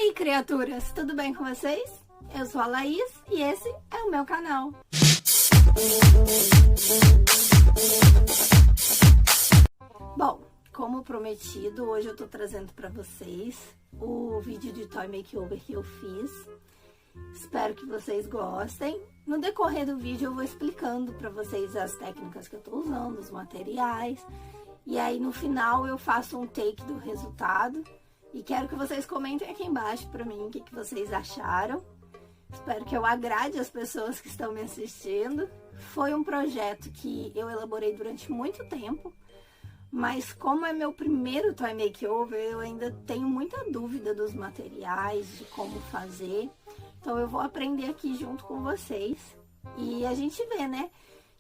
aí, criaturas, tudo bem com vocês? Eu sou a Laís e esse é o meu canal. Bom, como prometido, hoje eu tô trazendo pra vocês o vídeo de Toy Makeover que eu fiz. Espero que vocês gostem. No decorrer do vídeo eu vou explicando pra vocês as técnicas que eu tô usando, os materiais. E aí no final eu faço um take do resultado. E quero que vocês comentem aqui embaixo pra mim o que vocês acharam. Espero que eu agrade as pessoas que estão me assistindo. Foi um projeto que eu elaborei durante muito tempo. Mas como é meu primeiro Toy Makeover, eu ainda tenho muita dúvida dos materiais, de como fazer. Então eu vou aprender aqui junto com vocês. E a gente vê, né?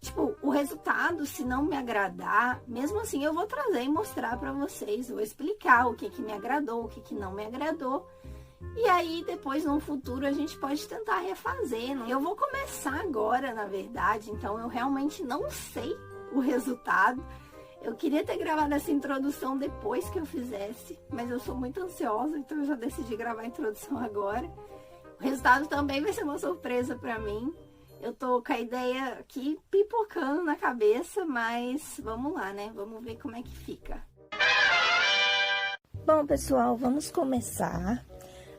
Tipo, o resultado, se não me agradar, mesmo assim eu vou trazer e mostrar pra vocês. Vou explicar o que me agradou, o que não me agradou. E aí, depois, no futuro, a gente pode tentar refazer, né? Eu vou começar agora, na verdade, então eu realmente não sei o resultado. Eu queria ter gravado essa introdução depois que eu fizesse, mas eu sou muito ansiosa, então eu já decidi gravar a introdução agora. O resultado também vai ser uma surpresa pra mim. Eu tô com a ideia aqui pipocando na cabeça, mas vamos lá, né? Vamos ver como é que fica. Bom, pessoal, vamos começar.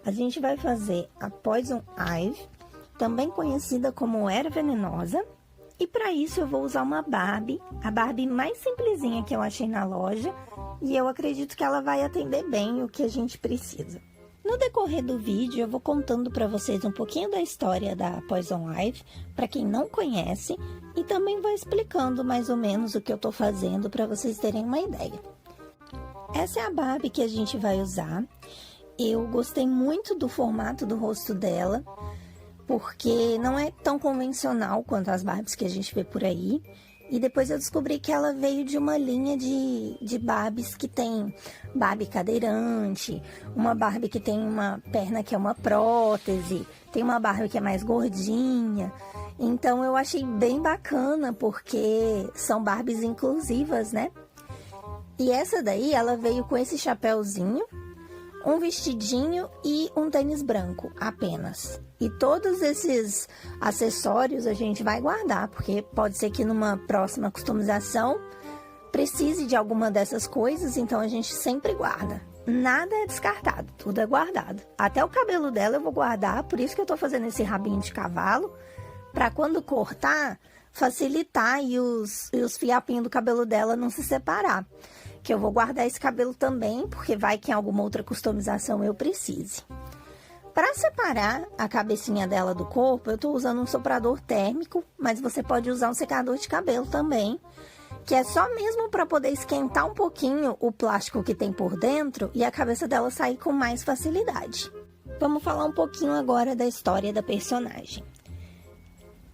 A gente vai fazer a Poison Ivy, também conhecida como Era Venenosa. E para isso eu vou usar uma Barbie, a Barbie mais simplesinha que eu achei na loja. E eu acredito que ela vai atender bem o que a gente precisa. No decorrer do vídeo, eu vou contando para vocês um pouquinho da história da Poison Ivy, para quem não conhece, e também vou explicando mais ou menos o que eu tô fazendo para vocês terem uma ideia. Essa é a Barbie que a gente vai usar. Eu gostei muito do formato do rosto dela, porque não é tão convencional quanto as Barbies que a gente vê por aí. E depois eu descobri que ela veio de uma linha de Barbies que tem Barbie cadeirante, uma Barbie que tem uma perna que é uma prótese, tem uma Barbie que é mais gordinha. Então eu achei bem bacana porque são Barbies inclusivas, né? E essa daí, ela veio com esse chapéuzinho, um vestidinho e um tênis branco apenas. E todos esses acessórios a gente vai guardar, porque pode ser que numa próxima customização precise de alguma dessas coisas, então a gente sempre guarda. Nada é descartado, tudo é guardado. Até o cabelo dela eu vou guardar, por isso que eu tô fazendo esse rabinho de cavalo, para quando cortar, facilitar e os fiapinhos do cabelo dela não se separar. Que eu vou guardar esse cabelo também, porque vai que em alguma outra customização eu precise. Para separar a cabecinha dela do corpo, eu tô usando um soprador térmico, mas você pode usar um secador de cabelo também, que é só mesmo para poder esquentar um pouquinho o plástico que tem por dentro e a cabeça dela sair com mais facilidade. Vamos falar um pouquinho agora da história da personagem.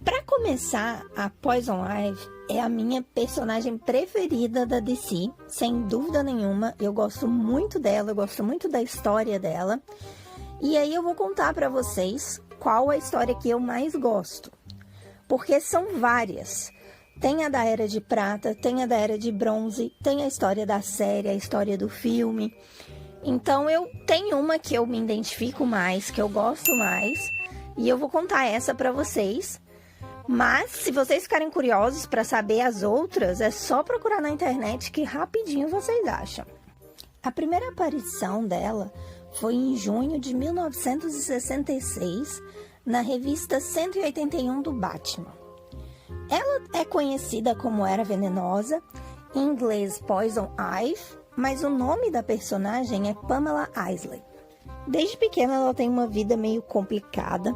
Para começar, a Poison Ivy é a minha personagem preferida da DC, sem dúvida nenhuma. Eu gosto muito dela, eu gosto muito da história dela. E aí eu vou contar para vocês qual a história que eu mais gosto. Porque são várias. Tem a da Era de Prata, tem a da Era de Bronze, tem a história da série, a história do filme. Então eu tenho uma que eu me identifico mais, que eu gosto mais. E eu vou contar essa para vocês. Mas, se vocês ficarem curiosos para saber as outras, é só procurar na internet que rapidinho vocês acham. A primeira aparição dela foi em junho de 1966, na revista 181 do Batman. Ela é conhecida como Era Venenosa, em inglês Poison Ivy, mas o nome da personagem é Pamela Isley. Desde pequena ela tem uma vida meio complicada,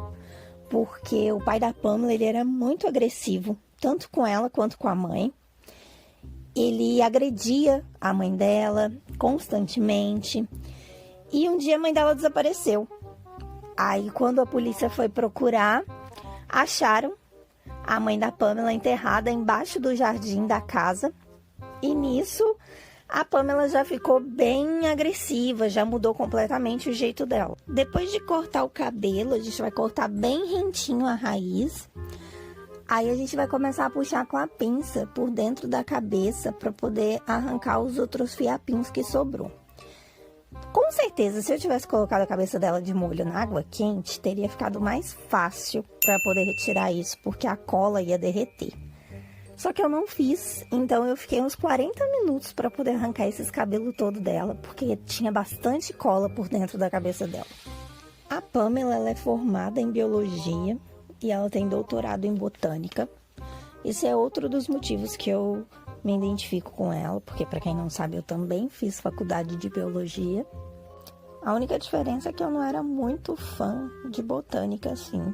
porque o pai da Pamela ele era muito agressivo, tanto com ela quanto com a mãe. Ele agredia a mãe dela constantemente. E um dia a mãe dela desapareceu. Aí quando a polícia foi procurar, acharam a mãe da Pamela enterrada embaixo do jardim da casa. E nisso a Pamela já ficou bem agressiva, já mudou completamente o jeito dela. Depois de cortar o cabelo, a gente vai cortar bem rentinho a raiz. Aí a gente vai começar a puxar com a pinça por dentro da cabeça para poder arrancar os outros fiapinhos que sobrou. Com certeza, se eu tivesse colocado a cabeça dela de molho na água quente, teria ficado mais fácil para poder retirar isso, porque a cola ia derreter. Só que eu não fiz, então eu fiquei uns 40 minutos para poder arrancar esses cabelos todo dela, porque tinha bastante cola por dentro da cabeça dela. A Pamela, ela é formada em biologia e ela tem doutorado em botânica. Esse é outro dos motivos que eu me identifico com ela, porque para quem não sabe, eu também fiz faculdade de biologia. A única diferença é que eu não era muito fã de botânica, assim.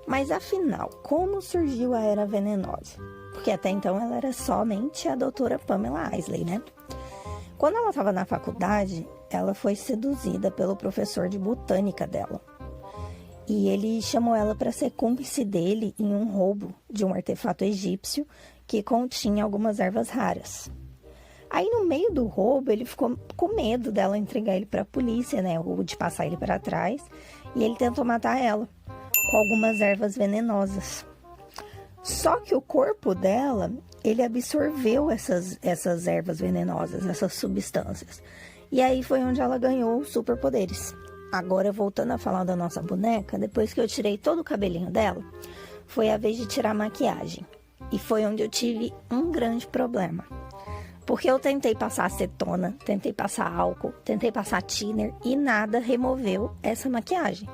Mas afinal, como surgiu a Era Venenosa? Porque até então ela era somente a doutora Pamela Isley, né? Quando ela estava na faculdade, ela foi seduzida pelo professor de botânica dela. E ele chamou ela para ser cúmplice dele em um roubo de um artefato egípcio que continha algumas ervas raras. Aí, no meio do roubo, ele ficou com medo dela entregar ele para a polícia, né? Ou de passar ele para trás. E ele tentou matar ela com algumas ervas venenosas. Só que o corpo dela, ele absorveu essas ervas venenosas, essas substâncias. E aí foi onde ela ganhou superpoderes. Agora, voltando a falar da nossa boneca, depois que eu tirei todo o cabelinho dela, foi a vez de tirar a maquiagem. E foi onde eu tive um grande problema. Porque eu tentei passar acetona, tentei passar álcool, tentei passar thinner e nada removeu essa maquiagem.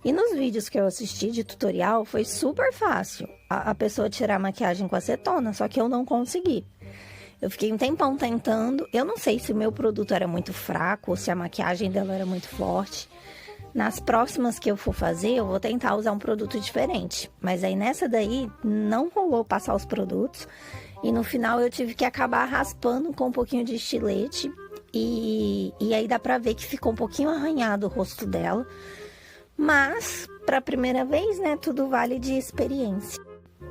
E nos vídeos que eu assisti de tutorial, foi super fácil a pessoa tirar a maquiagem com acetona, só que eu não consegui. Eu fiquei um tempão tentando, eu não sei se o meu produto era muito fraco ou se a maquiagem dela era muito forte. Nas próximas que eu for fazer, eu vou tentar usar um produto diferente. Mas aí nessa daí, não rolou passar os produtos. E no final eu tive que acabar raspando com um pouquinho de estilete. E aí dá pra ver que ficou um pouquinho arranhado o rosto dela. Mas, pra primeira vez, né, tudo vale de experiência.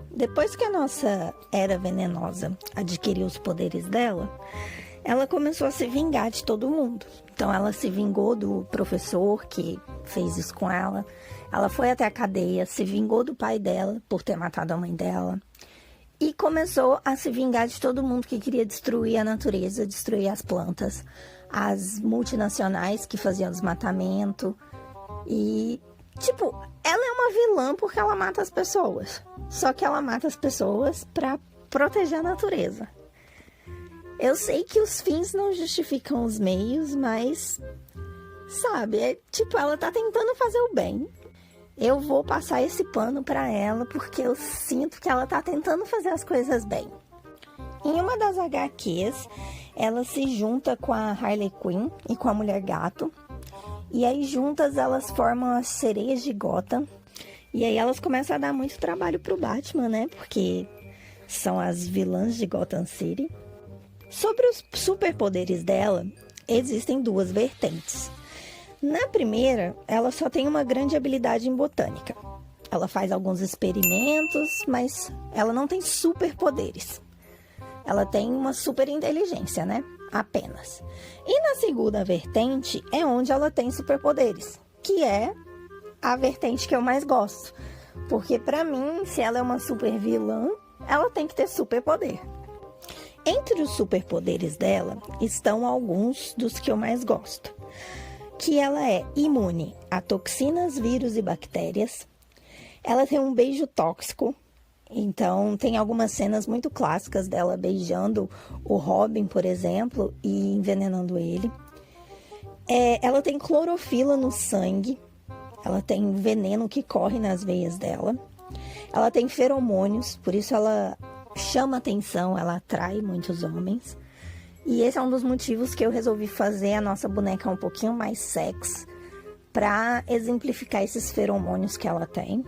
Depois que a nossa Era Venenosa adquiriu os poderes dela, ela começou a se vingar de todo mundo. Então, ela se vingou do professor que fez isso com ela. Ela foi até a cadeia, se vingou do pai dela por ter matado a mãe dela. E começou a se vingar de todo mundo que queria destruir a natureza, destruir as plantas. As multinacionais que faziam desmatamento. E, tipo, ela é uma vilã porque ela mata as pessoas. Só que ela mata as pessoas pra proteger a natureza. Eu sei que os fins não justificam os meios, mas, sabe, tipo, ela tá tentando fazer o bem. Eu vou passar esse pano pra ela porque eu sinto que ela tá tentando fazer as coisas bem. Em uma das HQs, ela se junta com a Harley Quinn e com a Mulher Gato. E aí, juntas, elas formam as Sereias de Gotham. E aí, elas começam a dar muito trabalho pro Batman, né? Porque são as vilãs de Gotham City. Sobre os superpoderes dela, existem duas vertentes. Na primeira, ela só tem uma grande habilidade em botânica. Ela faz alguns experimentos, mas ela não tem superpoderes. Ela tem uma super inteligência, né? Apenas. E na segunda vertente é onde ela tem superpoderes, que é a vertente que eu mais gosto. Porque pra mim, se ela é uma super vilã, ela tem que ter superpoder. Entre os superpoderes dela estão alguns dos que eu mais gosto. Que ela é imune a toxinas, vírus e bactérias. Ela tem um beijo tóxico. Então, tem algumas cenas muito clássicas dela beijando o Robin, por exemplo, e envenenando ele. Ela tem clorofila no sangue. Ela tem veneno que corre nas veias dela. Ela tem feromônios, por isso ela chama atenção, ela atrai muitos homens. E esse é um dos motivos que eu resolvi fazer a nossa boneca um pouquinho mais sexy, para exemplificar esses feromônios que ela tem.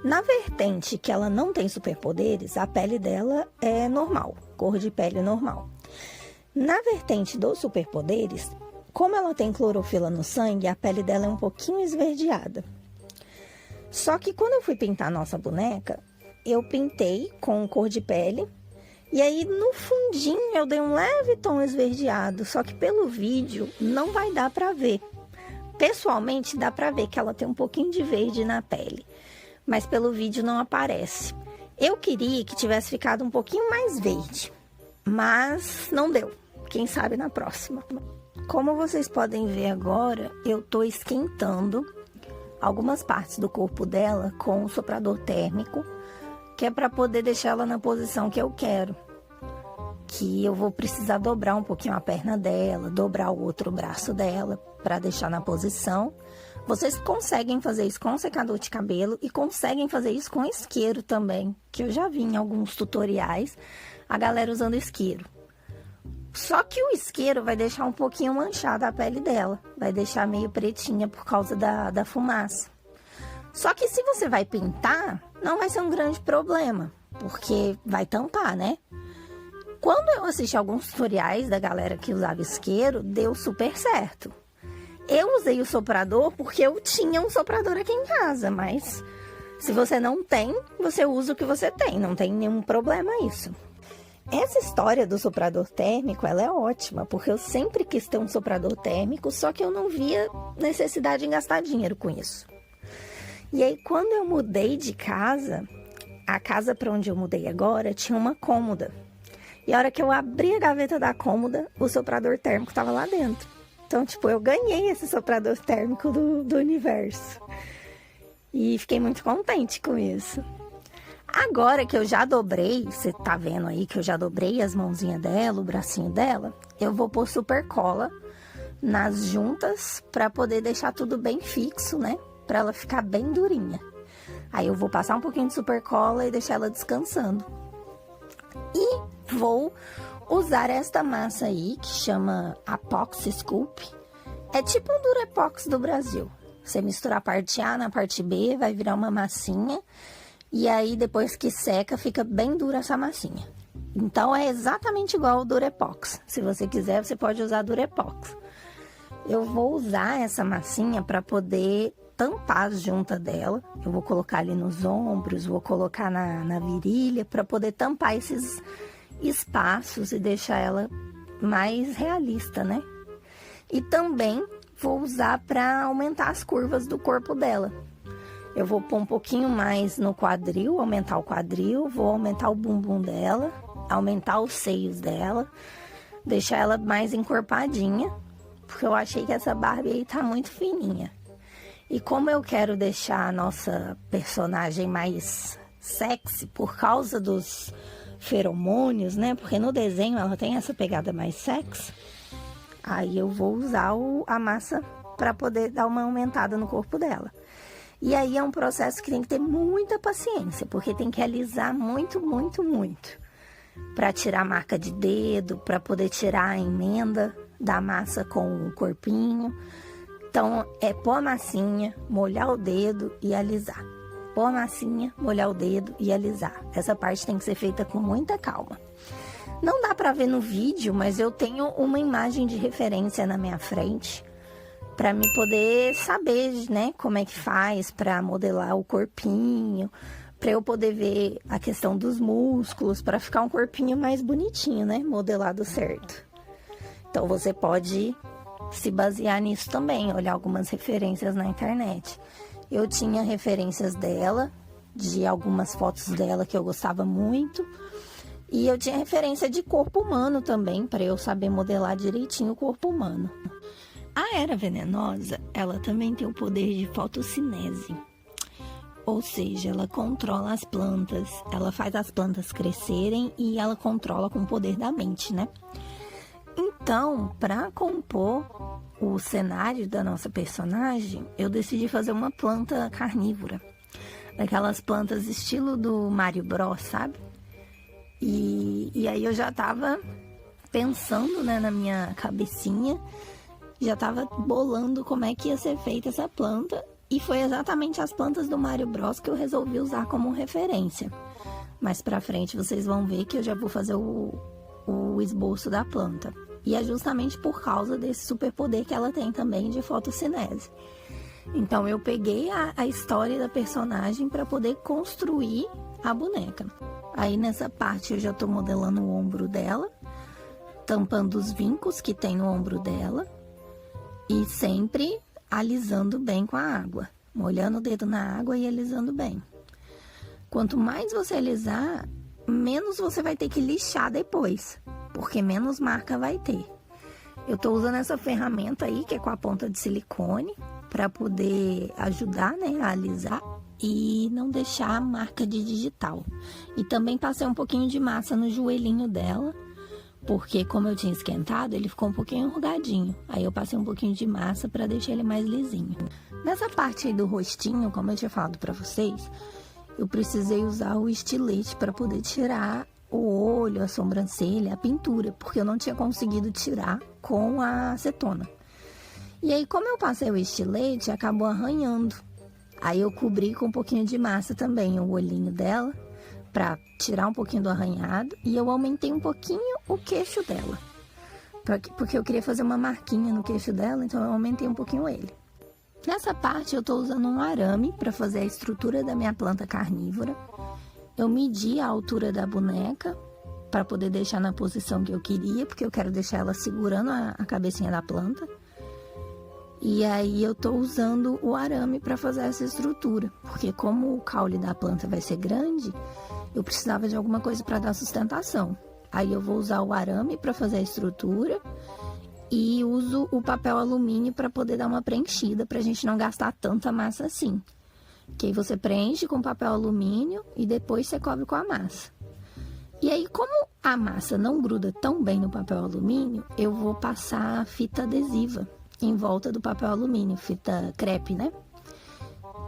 Na vertente que ela não tem superpoderes, a pele dela é normal, cor de pele normal. Na vertente dos superpoderes, como ela tem clorofila no sangue, a pele dela é um pouquinho esverdeada. Só que quando eu fui pintar a nossa boneca, eu pintei com cor de pele, e aí no fundinho eu dei um leve tom esverdeado, só que pelo vídeo não vai dar pra ver. Pessoalmente dá pra ver que ela tem um pouquinho de verde na pele, mas pelo vídeo não aparece. Eu queria que tivesse ficado um pouquinho mais verde, mas não deu. Quem sabe na próxima. Como vocês podem ver agora, eu tô esquentando algumas partes do corpo dela com o soprador térmico, que é para poder deixar ela na posição que eu quero. Que eu vou precisar dobrar um pouquinho a perna dela, dobrar o outro braço dela para deixar na posição. Vocês conseguem fazer isso com secador de cabelo e conseguem fazer isso com isqueiro também, que eu já vi em alguns tutoriais a galera usando isqueiro. Só que o isqueiro vai deixar um pouquinho manchada a pele dela, vai deixar meio pretinha por causa da fumaça. Só que se você vai pintar, não vai ser um grande problema, porque vai tampar, né? Quando eu assisti alguns tutoriais da galera que usava isqueiro, deu super certo. Eu usei o soprador porque eu tinha um soprador aqui em casa, mas se você não tem, você usa o que você tem, não tem nenhum problema isso. Essa história do soprador térmico, ela é ótima, porque eu sempre quis ter um soprador térmico, só que eu não via necessidade em gastar dinheiro com isso. E aí, quando eu mudei de casa, a casa para onde eu mudei agora tinha uma cômoda. E a hora que eu abri a gaveta da cômoda, o soprador térmico estava lá dentro. Então, tipo, eu ganhei esse soprador térmico do universo. E fiquei muito contente com isso. Agora que eu já dobrei, você tá vendo aí que eu já dobrei as mãozinhas dela, o bracinho dela, eu vou pôr super cola nas juntas para poder deixar tudo bem fixo, né? Para ela ficar bem durinha. Aí eu vou passar um pouquinho de super cola e deixar ela descansando. E vou usar esta massa aí, que chama Apoxy Scoop. É tipo um Durepox do Brasil. Você mistura a parte A na parte B, vai virar uma massinha. E aí, depois que seca, fica bem dura essa massinha. Então, é exatamente igual ao Durepox. Se você quiser, você pode usar Durepox. Eu vou usar essa massinha para poder tampar as juntas dela. Eu vou colocar ali nos ombros, vou colocar na virilha, para poder tampar esses espaços e deixar ela mais realista, né? E também vou usar para aumentar as curvas do corpo dela. Eu vou pôr um pouquinho mais no quadril, aumentar o quadril, vou aumentar o bumbum dela, aumentar os seios dela, deixar ela mais encorpadinha, porque eu achei que essa Barbie aí tá muito fininha. E como eu quero deixar a nossa personagem mais sexy por causa dos feromônios, né? Porque no desenho ela tem essa pegada mais sexy. Aí eu vou usar a massa para poder dar uma aumentada no corpo dela. E aí é um processo que tem que ter muita paciência, porque tem que alisar muito, muito, muito. Para tirar a marca de dedo, para poder tirar a emenda da massa com o corpinho. Então, é pôr a massinha, molhar o dedo e alisar. Pôr a massinha, molhar o dedo e alisar. Essa parte tem que ser feita com muita calma. Não dá para ver no vídeo, mas eu tenho uma imagem de referência na minha frente para me poder saber, né, como é que faz para modelar o corpinho, para eu poder ver a questão dos músculos, para ficar um corpinho mais bonitinho, né, modelado certo. Então você pode se basear nisso também, olhar algumas referências na internet. Eu tinha referências dela, de algumas fotos dela que eu gostava muito, e eu tinha referência de corpo humano também, para eu saber modelar direitinho o corpo humano. A Era Venenosa, ela também tem o poder de fotossinese, ou seja, ela controla as plantas, ela faz as plantas crescerem e ela controla com o poder da mente, né? Então, para compor o cenário da nossa personagem, eu decidi fazer uma planta carnívora, daquelas plantas estilo do Mario Bros, sabe? E aí eu já tava pensando, né, na minha cabecinha, já tava bolando como é que ia ser feita essa planta, e foi exatamente as plantas do Mario Bros que eu resolvi usar como referência. Mais pra frente vocês vão ver que eu já vou fazer o esboço da planta. E é justamente por causa desse superpoder que ela tem também de fotossinese. Então eu peguei a história da personagem para poder construir a boneca. Aí nessa parte eu já tô modelando o ombro dela, tampando os vincos que tem no ombro dela e sempre alisando bem com a água, molhando o dedo na água e alisando bem. Quanto mais você alisar, menos você vai ter que lixar depois, porque menos marca vai ter. Eu tô usando essa ferramenta aí, que é com a ponta de silicone, para poder ajudar, né, a alisar e não deixar a marca de digital. E também passei um pouquinho de massa no joelhinho dela, porque como eu tinha esquentado, ele ficou um pouquinho enrugadinho. Aí eu passei um pouquinho de massa para deixar ele mais lisinho. Nessa parte aí do rostinho, como eu tinha falado para vocês, eu precisei usar o estilete para poder tirar o olho, a sobrancelha, a pintura, porque eu não tinha conseguido tirar com a acetona. E aí, como eu passei o estilete, acabou arranhando. Aí eu cobri com um pouquinho de massa também o olhinho dela, para tirar um pouquinho do arranhado, e eu aumentei um pouquinho o queixo dela, porque eu queria fazer uma marquinha no queixo dela, então eu aumentei um pouquinho ele. Nessa parte eu tô usando um arame para fazer a estrutura da minha planta carnívora. Eu medi a altura da boneca para poder deixar na posição que eu queria, porque eu quero deixar ela segurando a cabecinha da planta. E aí eu tô usando o arame para fazer essa estrutura, porque como o caule da planta vai ser grande, eu precisava de alguma coisa para dar sustentação. Aí eu vou usar o arame para fazer a estrutura e uso o papel alumínio para poder dar uma preenchida, para a gente não gastar tanta massa assim. Que aí você preenche com papel alumínio e depois você cobre com a massa. E aí, como a massa não gruda tão bem no papel alumínio, eu vou passar fita adesiva em volta do papel alumínio, fita crepe, né?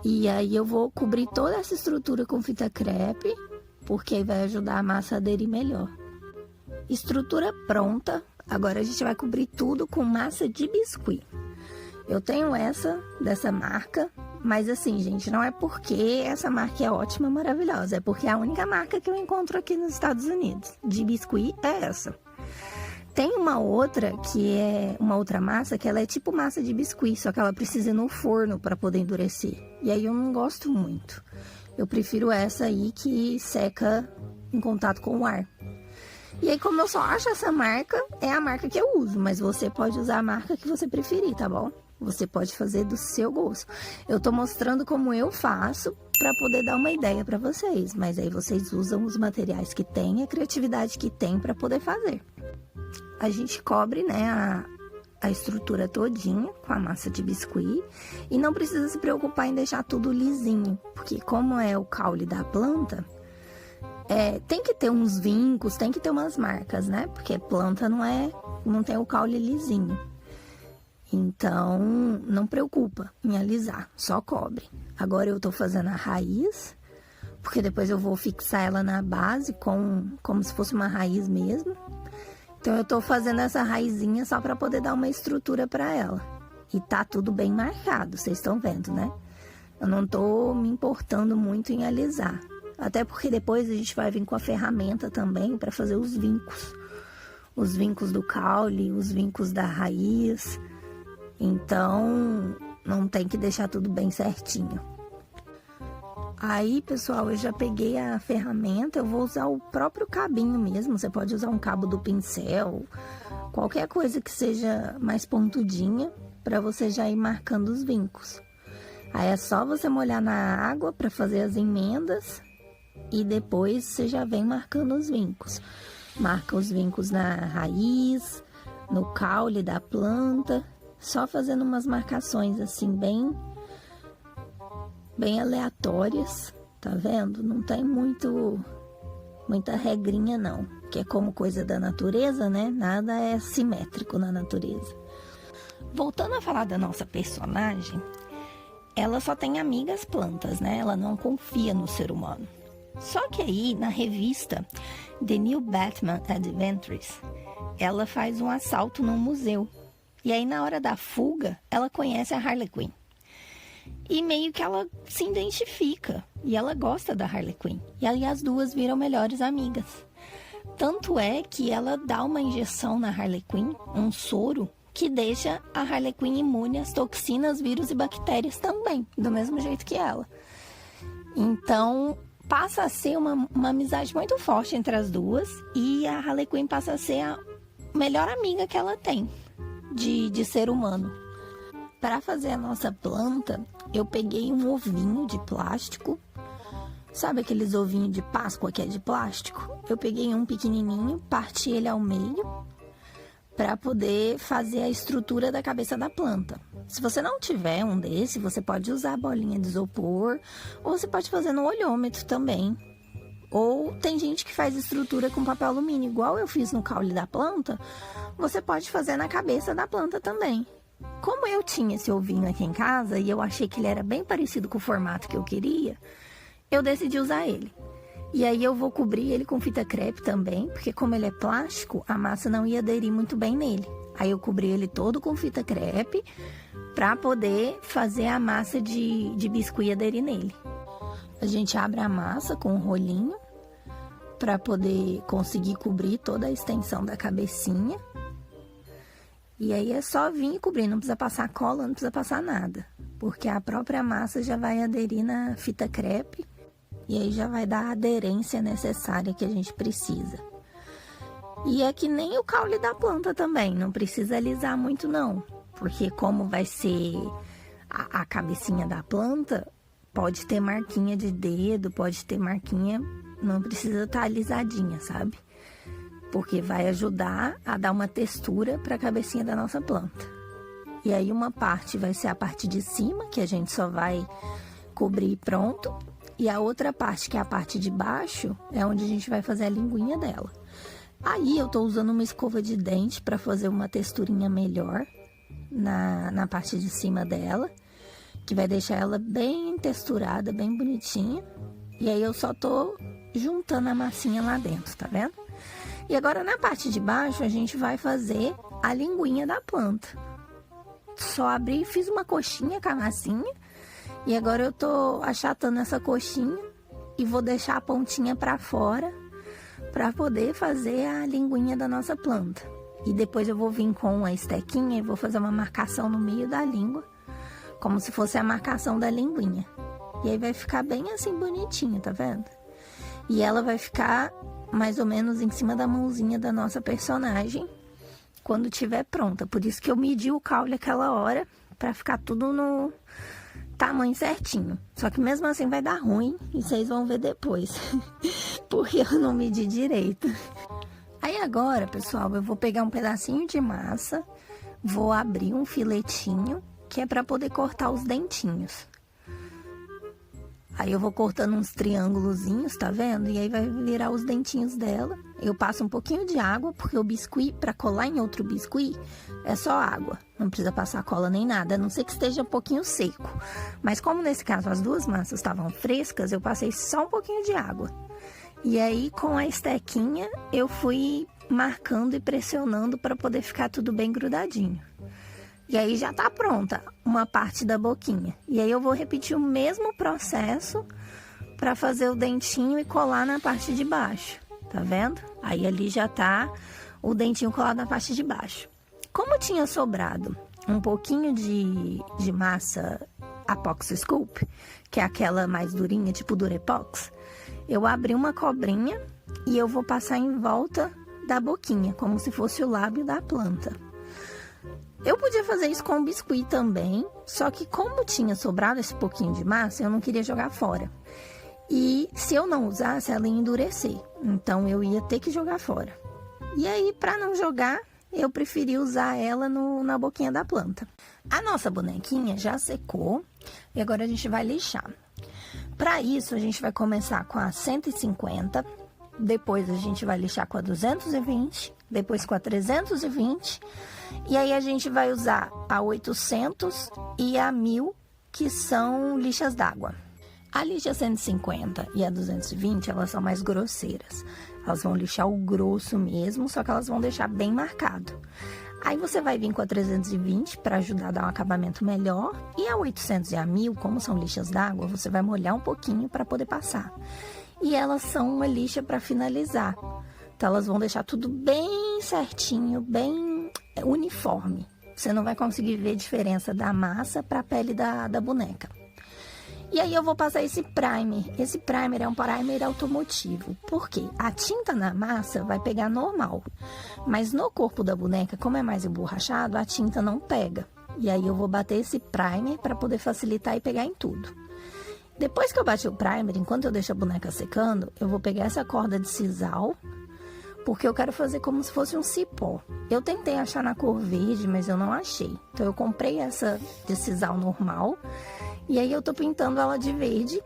E aí eu vou cobrir toda essa estrutura com fita crepe, porque aí vai ajudar a massa a aderir melhor. Estrutura pronta, agora a gente vai cobrir tudo com massa de biscuit. Eu tenho essa, dessa marca, mas assim, gente, não é porque essa marca é ótima, maravilhosa, é porque é a única marca que eu encontro aqui nos Estados Unidos de biscuit é essa. Tem uma outra que é uma outra massa que ela é tipo massa de biscuit, só que ela precisa ir no forno para poder endurecer. E aí eu não gosto muito. Eu prefiro essa aí que seca em contato com o ar. E aí, como eu só acho essa marca, é a marca que eu uso, mas você pode usar a marca que você preferir, tá bom? Você pode fazer do seu gosto. Eu tô mostrando como eu faço para poder dar uma ideia para vocês, mas aí vocês usam os materiais que tem, a criatividade que tem para poder fazer. A gente cobre, né, a estrutura todinha com a massa de biscuit e não precisa se preocupar em deixar tudo lisinho, porque como é o caule da planta, tem que ter uns vincos, tem que ter umas marcas, né? Porque planta não tem o caule lisinho. Então, não preocupa em alisar, só cobre. Agora eu tô fazendo a raiz, porque depois eu vou fixar ela na base como se fosse uma raiz mesmo. Então, eu tô fazendo essa raizinha só para poder dar uma estrutura para ela. E tá tudo bem marcado, vocês estão vendo, né? Eu não tô me importando muito em alisar. Até porque depois a gente vai vir com a ferramenta também para fazer os vincos. Os vincos do caule, os vincos da raiz. Então, não tem que deixar tudo bem certinho. Aí, pessoal, eu já peguei a ferramenta, eu vou usar o próprio cabinho mesmo. Você pode usar um cabo do pincel, qualquer coisa que seja mais pontudinha, para você já ir marcando os vincos. Aí é só você molhar na água para fazer as emendas e depois você já vem marcando os vincos. Marca os vincos na raiz, no caule da planta, só fazendo umas marcações assim bem aleatórias, tá vendo? Não tem muita regrinha não, que é como coisa da natureza, né? Nada é simétrico na natureza. Voltando a falar da nossa personagem, ela só tem amigas plantas, né? Ela não confia no ser humano. Só que aí, na revista The New Batman Adventures, ela faz um assalto num museu. E aí, na hora da fuga, ela conhece a Harley Quinn. E meio que ela se identifica. E ela gosta da Harley Quinn. E aí as duas viram melhores amigas. Tanto é que ela dá uma injeção na Harley Quinn, um soro, que deixa a Harley Quinn imune às toxinas, vírus e bactérias também, do mesmo jeito que ela. Então, passa a ser uma amizade muito forte entre as duas. E a Harley Quinn passa a ser a melhor amiga que ela tem de ser humano. Para fazer a nossa planta, eu peguei um ovinho de plástico. Sabe aqueles ovinhos de Páscoa que é de plástico? Eu peguei um pequenininho, parti ele ao meio, para poder fazer a estrutura da cabeça da planta. Se você não tiver um desse, você pode usar a bolinha de isopor, ou você pode fazer no olhômetro também. Ou tem gente que faz estrutura com papel alumínio, igual eu fiz no caule da planta, você pode fazer na cabeça da planta também. Como eu tinha esse ovinho aqui em casa e eu achei que ele era bem parecido com o formato que eu queria, eu decidi usar ele. E aí eu vou cobrir ele com fita crepe também, porque como ele é plástico, a massa não ia aderir muito bem nele. Aí eu cobri ele todo com fita crepe para poder fazer a massa de biscuit aderir nele. A gente abre a massa com um rolinho para poder conseguir cobrir toda a extensão da cabecinha. E aí é só vir e cobrir, não precisa passar cola, não precisa passar nada, porque a própria massa já vai aderir na fita crepe e aí já vai dar a aderência necessária que a gente precisa. E é que nem o caule da planta também, não precisa alisar muito não, porque como vai ser a cabecinha da planta, pode ter marquinha de dedo, pode ter marquinha, não precisa estar alisadinha, sabe? Porque vai ajudar a dar uma textura para a cabecinha da nossa planta. E aí uma parte vai ser a parte de cima, que a gente só vai cobrir pronto. E a outra parte, que é a parte de baixo, é onde a gente vai fazer a linguinha dela. Aí eu tô usando uma escova de dente para fazer uma texturinha melhor na parte de cima dela, que vai deixar ela bem texturada, bem bonitinha. E aí eu só tô juntando a massinha lá dentro, tá vendo? E agora na parte de baixo a gente vai fazer a linguinha da planta. Só abri, fiz uma coxinha com a massinha. E agora eu tô achatando essa coxinha e vou deixar a pontinha pra fora para poder fazer a linguinha da nossa planta. E depois eu vou vir com a estequinha e vou fazer uma marcação no meio da língua, como se fosse a marcação da linguinha. E aí vai ficar bem assim bonitinha, tá vendo? E ela vai ficar mais ou menos em cima da mãozinha da nossa personagem quando estiver pronta. Por isso que eu medi o caule aquela hora, para ficar tudo no tamanho certinho. Só que mesmo assim vai dar ruim e vocês vão ver depois, porque eu não medi direito. Aí agora, pessoal, eu vou pegar um pedacinho de massa, vou abrir um filetinho, que é para poder cortar os dentinhos. Aí eu vou cortando uns triângulozinhos, tá vendo? E aí vai virar os dentinhos dela. Eu passo um pouquinho de água, porque o biscuit, para colar em outro biscuit, é só água. Não precisa passar cola nem nada, a não ser que esteja um pouquinho seco. Mas como nesse caso as duas massas estavam frescas, eu passei só um pouquinho de água. E aí com a estequinha eu fui marcando e pressionando para poder ficar tudo bem grudadinho. E aí já tá pronta uma parte da boquinha. E aí eu vou repetir o mesmo processo para fazer o dentinho e colar na parte de baixo. Tá vendo? Aí ali já tá o dentinho colado na parte de baixo. Como tinha sobrado um pouquinho de massa Apox Scoop, que é aquela mais durinha, tipo Durepox, eu abri uma cobrinha e eu vou passar em volta da boquinha, como se fosse o lábio da planta. Eu podia fazer isso com o biscuit também, só que como tinha sobrado esse pouquinho de massa, eu não queria jogar fora. E se eu não usasse, ela ia endurecer, então eu ia ter que jogar fora. E aí, para não jogar, eu preferi usar ela na boquinha da planta. A nossa bonequinha já secou e agora a gente vai lixar. Para isso, a gente vai começar com a 150, depois a gente vai lixar com a 220, depois com a 320, e aí a gente vai usar a 800 e a 1000, que são lixas d'água. A lixa 150 e a 220, elas são mais grosseiras. Elas vão lixar o grosso mesmo, só que elas vão deixar bem marcado. Aí você vai vir com a 320 para ajudar a dar um acabamento melhor. E a 800 e a 1000, como são lixas d'água, você vai molhar um pouquinho para poder passar. E elas são uma lixa para finalizar. Então elas vão deixar tudo bem certinho, bem uniforme. Você não vai conseguir ver diferença da massa para a pele da boneca. E aí eu vou passar esse primer. Esse primer é um primer automotivo. Por quê? A tinta na massa vai pegar normal. Mas no corpo da boneca, como é mais emborrachado, a tinta não pega. E aí eu vou bater esse primer para poder facilitar e pegar em tudo. Depois que eu bati o primer, enquanto eu deixo a boneca secando, eu vou pegar essa corda de sisal, porque eu quero fazer como se fosse um cipó. Eu tentei achar na cor verde, mas eu não achei. Então eu comprei essa de sisal normal e aí eu tô pintando ela de verde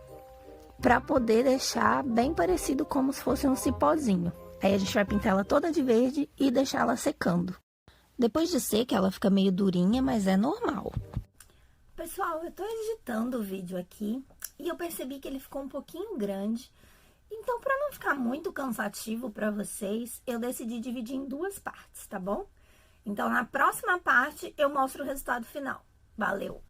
para poder deixar bem parecido como se fosse um cipózinho. Aí a gente vai pintar ela toda de verde e deixar ela secando. Depois de seca, ela fica meio durinha, mas é normal. Pessoal, eu tô editando o vídeo aqui e eu percebi que ele ficou um pouquinho grande. Então, para não ficar muito cansativo para vocês, eu decidi dividir em 2 partes, tá bom? Então, na próxima parte, eu mostro o resultado final. Valeu!